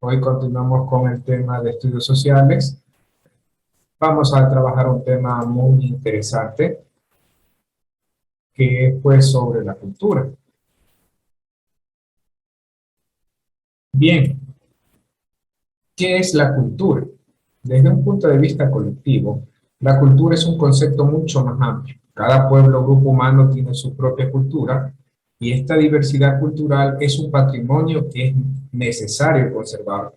Hoy continuamos con el tema de estudios sociales. Vamos a trabajar un tema muy interesante que es pues sobre la cultura. Bien, ¿qué es la cultura? Desde un punto de vista colectivo, la cultura es un concepto mucho más amplio. Cada pueblo o grupo humano tiene su propia cultura y esta diversidad cultural es un patrimonio que es necesario conservar.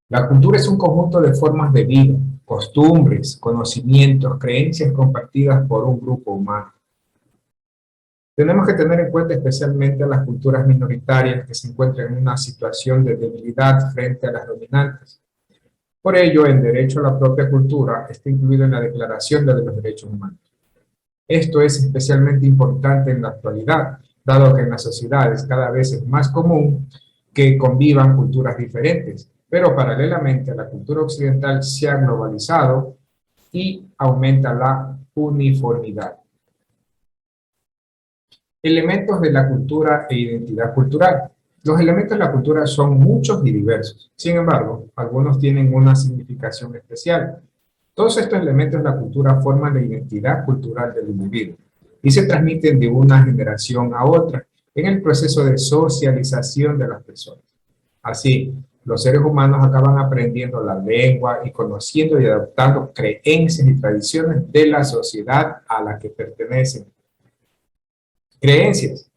La cultura es un conjunto de formas de vida, costumbres, conocimientos, creencias compartidas por un grupo humano. Tenemos que tener en cuenta especialmente a las culturas minoritarias que se encuentran en una situación de debilidad frente a las dominantes. Por ello, el derecho a la propia cultura está incluido en la Declaración de los Derechos Humanos. Esto es especialmente importante en la actualidad, dado que en las sociedades cada vez es más común que convivan culturas diferentes, pero paralelamente a la cultura occidental se ha globalizado y aumenta la uniformidad. Elementos de la cultura e identidad cultural. Los elementos de la cultura son muchos y diversos. Sin embargo, algunos tienen una significación especial. Todos estos elementos de la cultura forman la identidad cultural del individuo y se transmiten de una generación a otra en el proceso de socialización de las personas. Así, los seres humanos acaban aprendiendo la lengua y conociendo y adaptando creencias y tradiciones de la sociedad a la que pertenecen. Creencias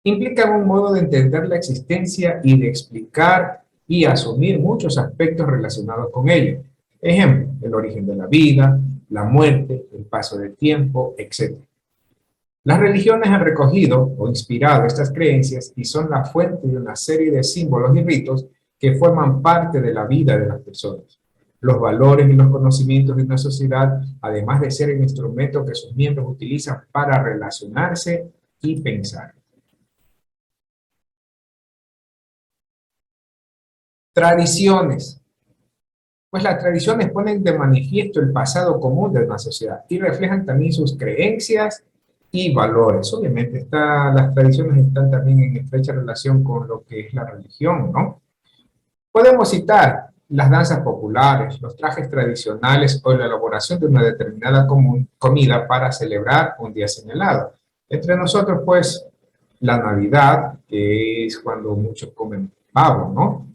implican un modo de entender la existencia y de explicar y asumir muchos aspectos relacionados con ello. Ejemplo, el origen de la vida, la muerte, el paso del tiempo, etc. Las religiones han recogido o inspirado estas creencias y son la fuente de una serie de símbolos y ritos que forman parte de la vida de las personas. Los valores y los conocimientos de una sociedad, además de ser el instrumento que sus miembros utilizan para relacionarse y pensar. Tradiciones. Pues las tradiciones ponen de manifiesto el pasado común de una sociedad y reflejan también sus creencias y valores. Obviamente las tradiciones están también en estrecha relación con lo que es la religión, ¿no? Podemos citar las danzas populares, los trajes tradicionales o la elaboración de una determinada comida para celebrar un día señalado. Entre nosotros, pues, la Navidad, que es cuando muchos comen pavo, ¿no?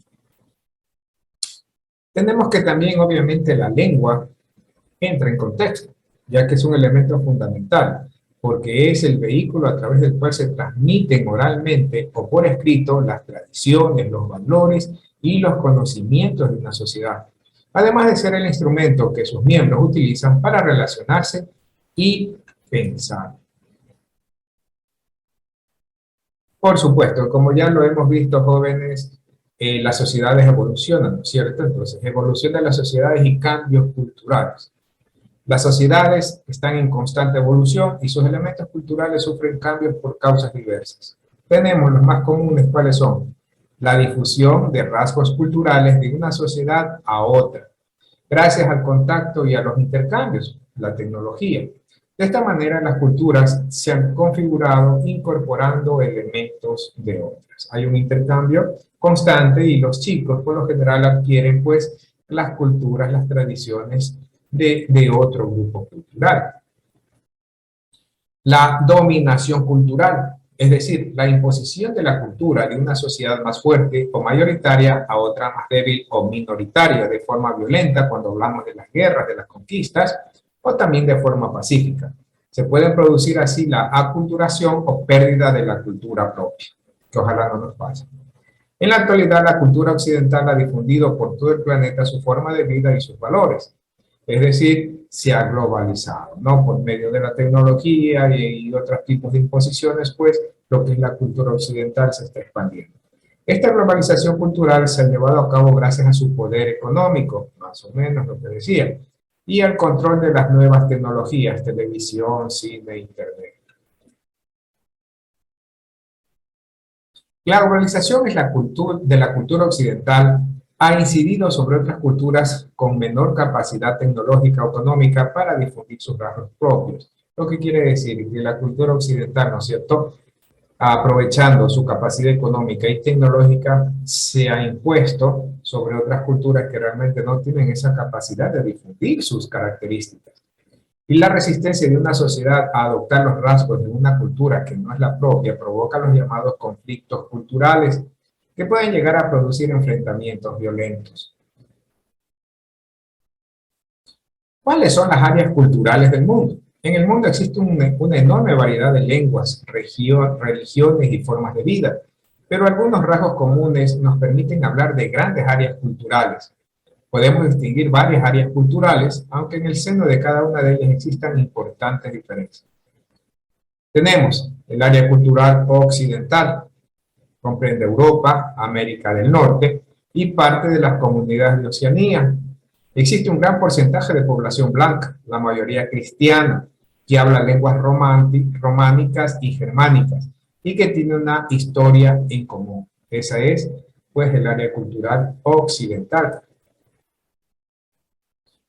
Tenemos que también, obviamente, la lengua entra en contexto, ya que es un elemento fundamental, porque es el vehículo a través del cual se transmiten oralmente o por escrito las tradiciones, los valores y los conocimientos de una sociedad, además de ser el instrumento que sus miembros utilizan para relacionarse y pensar. Por supuesto, como ya lo hemos visto, jóvenes, las sociedades evolucionan, ¿no es cierto? Entonces, evolucionan las sociedades y cambios culturales. Las sociedades están en constante evolución y sus elementos culturales sufren cambios por causas diversas. Tenemos los más comunes, ¿cuáles son? La difusión de rasgos culturales de una sociedad a otra, gracias al contacto y a los intercambios, la tecnología. De esta manera, las culturas se han configurado incorporando elementos de otras. Hay un intercambio constante y los chicos, por lo general, adquieren pues las culturas, las tradiciones de otro grupo cultural. La dominación cultural, es decir, la imposición de la cultura de una sociedad más fuerte o mayoritaria a otra más débil o minoritaria de forma violenta cuando hablamos de las guerras, de las conquistas, o también de forma pacífica. Se puede producir así la aculturación o pérdida de la cultura propia, que ojalá no nos pase. En la actualidad, la cultura occidental ha difundido por todo el planeta su forma de vida y sus valores. Es decir, se ha globalizado, ¿no? Por medio de la tecnología y otros tipos de imposiciones, pues lo que es la cultura occidental se está expandiendo. Esta globalización cultural se ha llevado a cabo gracias a su poder económico, más o menos lo que decía, y al control de las nuevas tecnologías, televisión, cine, internet. La globalización es de la cultura occidental ha incidido sobre otras culturas con menor capacidad tecnológica o económica para difundir sus rasgos propios. Lo que quiere decir que la cultura occidental, ¿no es cierto?, aprovechando su capacidad económica y tecnológica, se ha impuesto sobre otras culturas que realmente no tienen esa capacidad de difundir sus características. Y la resistencia de una sociedad a adoptar los rasgos de una cultura que no es la propia provoca los llamados conflictos culturales, que pueden llegar a producir enfrentamientos violentos. ¿Cuáles son las áreas culturales del mundo? En el mundo existe una enorme variedad de lenguas, religiones y formas de vida, pero algunos rasgos comunes nos permiten hablar de grandes áreas culturales. Podemos distinguir varias áreas culturales, aunque en el seno de cada una de ellas existan importantes diferencias. Tenemos el área cultural occidental, comprende Europa, América del Norte y parte de las comunidades de Oceanía. Existe un gran porcentaje de población blanca, la mayoría cristiana, que habla lenguas románicas y germánicas y que tiene una historia en común. Esa es, pues, el área cultural occidental.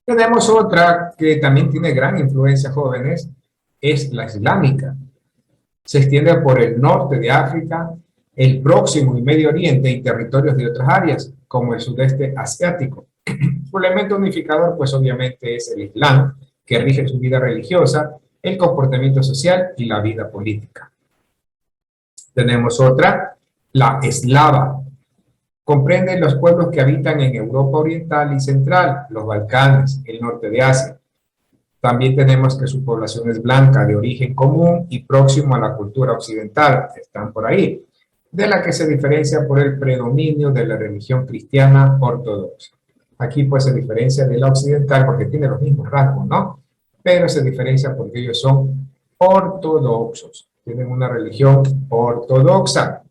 Tenemos otra que también tiene gran influencia, jóvenes, es la islámica. Se extiende por el norte de África, el Próximo y Medio Oriente y territorios de otras áreas, como el sudeste asiático. Su elemento unificador, pues obviamente es el Islam, que rige su vida religiosa, el comportamiento social y la vida política. Tenemos otra, la eslava. Comprende los pueblos que habitan en Europa Oriental y Central, los Balcanes, el norte de Asia. También tenemos que su población es blanca, de origen común y próximo a la cultura occidental, están por ahí, de la que se diferencia por el predominio de la religión cristiana ortodoxa. Aquí pues se diferencia de la occidental porque tiene los mismos rasgos, ¿no? Pero se diferencia porque ellos son ortodoxos, tienen una religión ortodoxa.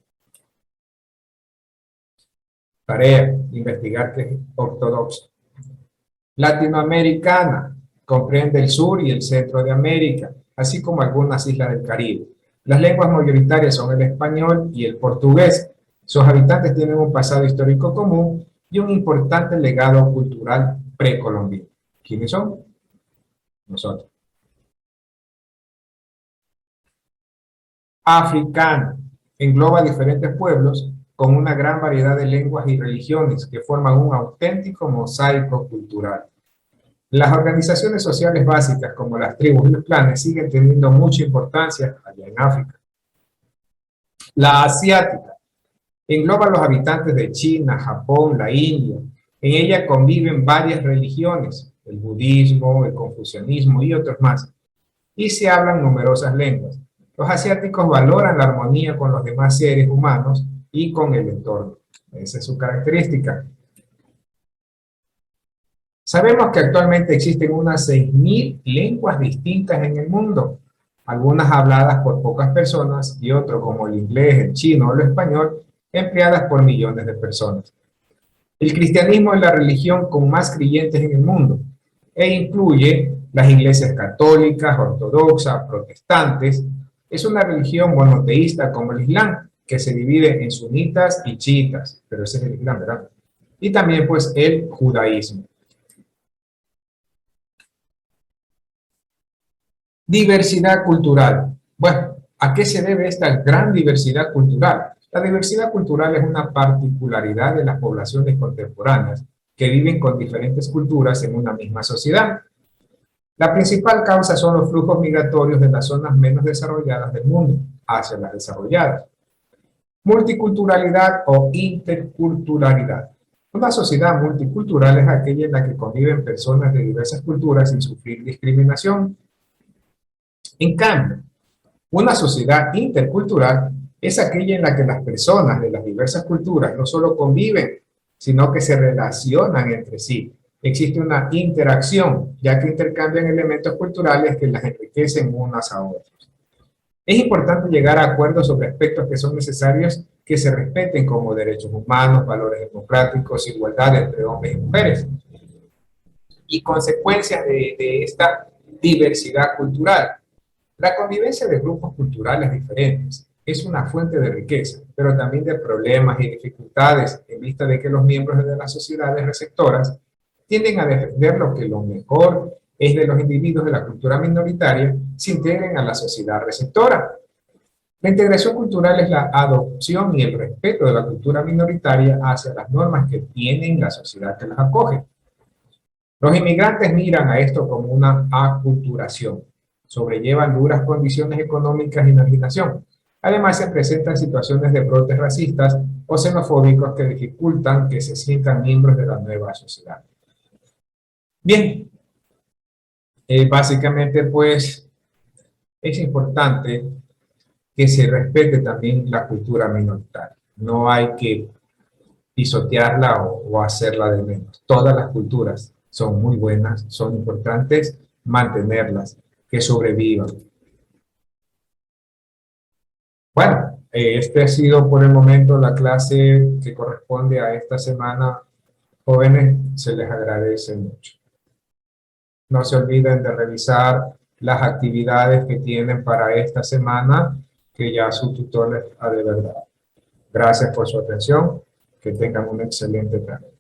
Tarea, investigar qué es ortodoxo. Latinoamericana, comprende el sur y el centro de América, así como algunas islas del Caribe. Las lenguas mayoritarias son el español y el portugués. Sus habitantes tienen un pasado histórico común y un importante legado cultural precolombino. ¿Quiénes son? Nosotros. Africano, engloba diferentes pueblos con una gran variedad de lenguas y religiones que forman un auténtico mosaico cultural. Las organizaciones sociales básicas como las tribus y los clanes siguen teniendo mucha importancia allá en África. La asiática engloba a los habitantes de China, Japón, la India. En ella conviven varias religiones, el budismo, el confucianismo y otros más, y se hablan numerosas lenguas. Los asiáticos valoran la armonía con los demás seres humanos y con el entorno. Esa es su característica. Sabemos que actualmente existen unas 6.000 lenguas distintas en el mundo, algunas habladas por pocas personas y otras como el inglés, el chino o el español, empleadas por millones de personas. El cristianismo es la religión con más creyentes en el mundo e incluye las iglesias católicas, ortodoxas, protestantes. Es una religión monoteísta como el Islam, que se divide en sunitas y chiitas, pero ese es el Islam, ¿verdad? Y también pues el judaísmo. Diversidad cultural. Bueno, ¿a qué se debe esta gran diversidad cultural? La diversidad cultural es una particularidad de las poblaciones contemporáneas que viven con diferentes culturas en una misma sociedad. La principal causa son los flujos migratorios de las zonas menos desarrolladas del mundo hacia las desarrolladas. Multiculturalidad o interculturalidad. Una sociedad multicultural es aquella en la que conviven personas de diversas culturas sin sufrir discriminación. En cambio, una sociedad intercultural es aquella en la que las personas de las diversas culturas no solo conviven, sino que se relacionan entre sí. Existe una interacción, ya que intercambian elementos culturales que las enriquecen unas a otras. Es importante llegar a acuerdos sobre aspectos que son necesarios que se respeten como derechos humanos, valores democráticos, igualdad entre hombres y mujeres. Y consecuencias de esta diversidad cultural. La convivencia de grupos culturales diferentes es una fuente de riqueza, pero también de problemas y dificultades en vista de que los miembros de las sociedades receptoras tienden a defender lo mejor es de los individuos de la cultura minoritaria se integren a la sociedad receptora. La integración cultural es la adopción y el respeto de la cultura minoritaria hacia las normas que tienen la sociedad que las acoge. Los inmigrantes miran a esto como una aculturación, sobrellevan duras condiciones económicas y marginación. Además, se presentan situaciones de brotes racistas o xenofóbicos que dificultan que se sientan miembros de la nueva sociedad. Bien, básicamente pues es importante que se respete también la cultura minoritaria. No hay que pisotearla o hacerla de menos. Todas las culturas son muy buenas, son importantes mantenerlas, que sobrevivan. Bueno, este ha sido por el momento la clase que corresponde a esta semana. Jóvenes, se les agradece mucho. No se olviden de revisar las actividades que tienen para esta semana, que ya su tutor les ha de verdad. Gracias por su atención. Que tengan una excelente tarde.